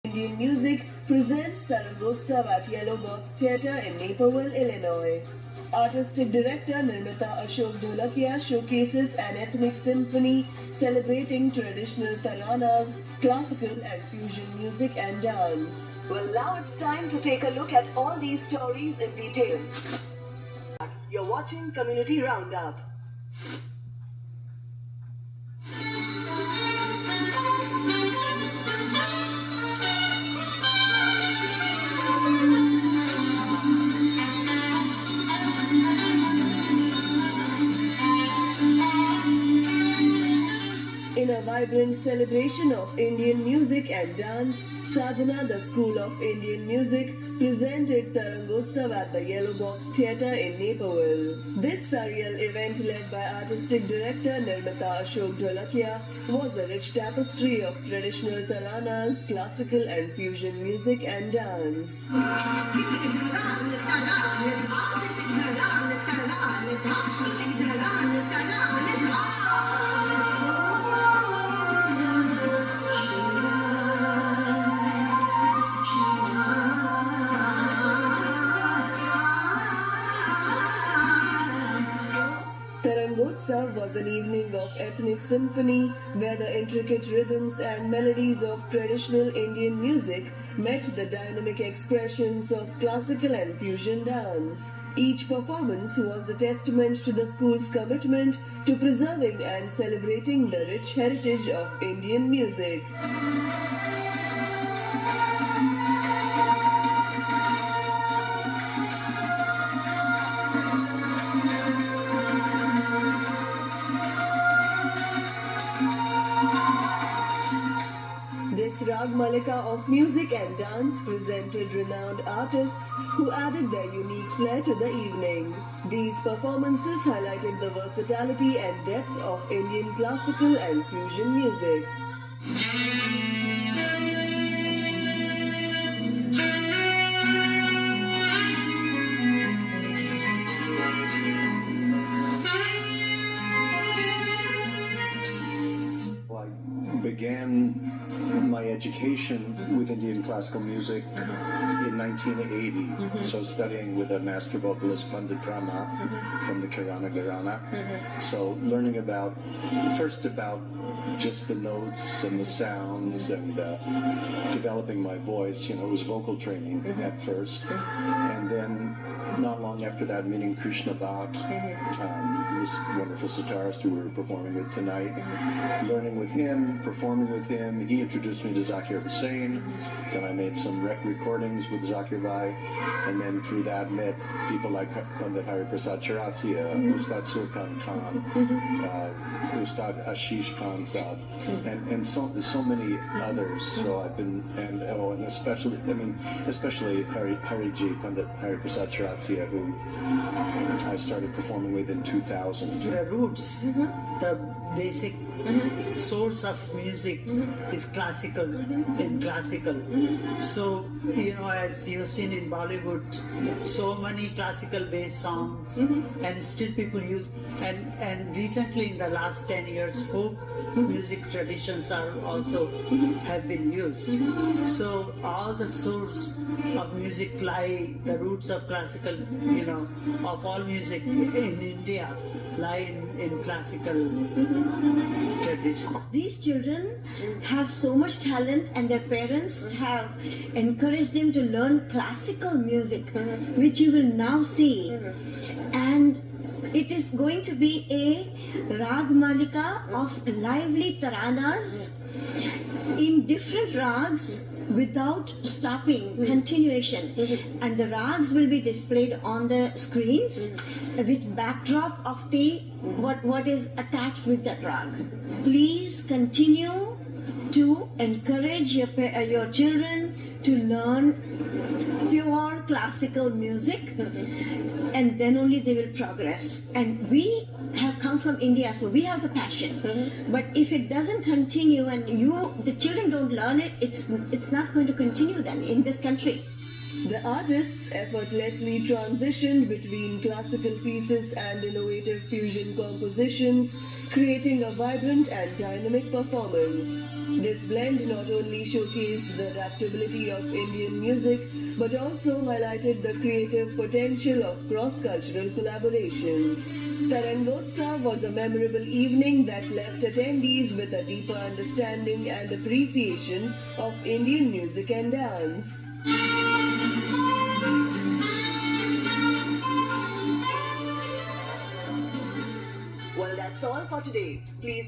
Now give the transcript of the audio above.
Indian Music presents Tarangotsav at Yellow Box Theatre in Naperville, Illinois. Artistic director Nirmata Ashok Dholakia showcases an ethnic symphony celebrating traditional taranas, classical and fusion music and dance. Well, now it's time to take a look at all these stories in detail. You're watching Community Roundup. In a vibrant celebration of Indian music and dance, Sadhana, the School of Indian Music, presented Tarangotsav at the Yellow Box Theatre in Naperville. This surreal event, led by artistic director Nirmata Ashok Dholakia, was a rich tapestry of traditional taranas, classical and fusion music and dance. Tarangotsav was an evening of ethnic symphony where the intricate rhythms and melodies of traditional Indian music met the dynamic expressions of classical and fusion dance. Each performance was a testament to the school's commitment to preserving and celebrating the rich heritage of Indian music. This Rag Malika of music and dance presented renowned artists who added their unique flair to the evening. These performances highlighted the versatility and depth of Indian classical and fusion music. I began my education with Indian classical music in 1980, so studying with a master vocalist, Pandit Rama, from the Kirana Gharana. So learning first about just the notes and the sounds and developing my voice. It was vocal training at first. And then not long after that, meeting Krishna Bhatt, this wonderful sitarist who we're performing with tonight, learning with him, performing with him. He introduced me to Zakir Hussain. Then I made some recordings with Zakir Bhai, and then through that met people like Pandit Hari Prasad Chaurasia, Ustad Surkan Khan, Ustad Ashish Khan Saab, and so many others. So I've been, and especially Hariji, Pandit Hari Prasad Chaurasia, who I started performing with in 2000. The roots, the basic source of music is classical and classical. So, as you've seen in Bollywood, so many classical based songs, and still people use, and recently in the last 10 years, folk music traditions are also have been used. So all the source of music lie, the roots of classical, of all music in India lie in classical tradition. These children have so much talent, and their parents have encouraged them to learn classical music, which you will now see. And it is going to be a Rag Malika of lively taranas in different rags without stopping, continuation. And the rags will be displayed on the screens with backdrop of the what is attached with that rag. Please continue to encourage your children to learn pure classical music, and then only they will progress. And we have come from India, so we have the passion. But if it doesn't continue and the children don't learn it, it's not going to continue then in this country. The artists effortlessly transitioned between classical pieces and innovative fusion compositions, creating a vibrant and dynamic performance. This blend not only showcased the adaptability of Indian music but also highlighted the creative potential of cross-cultural collaborations. Tarangotsav was a memorable evening that left attendees with a deeper understanding and appreciation of Indian music and dance. Well, that's all for today. Please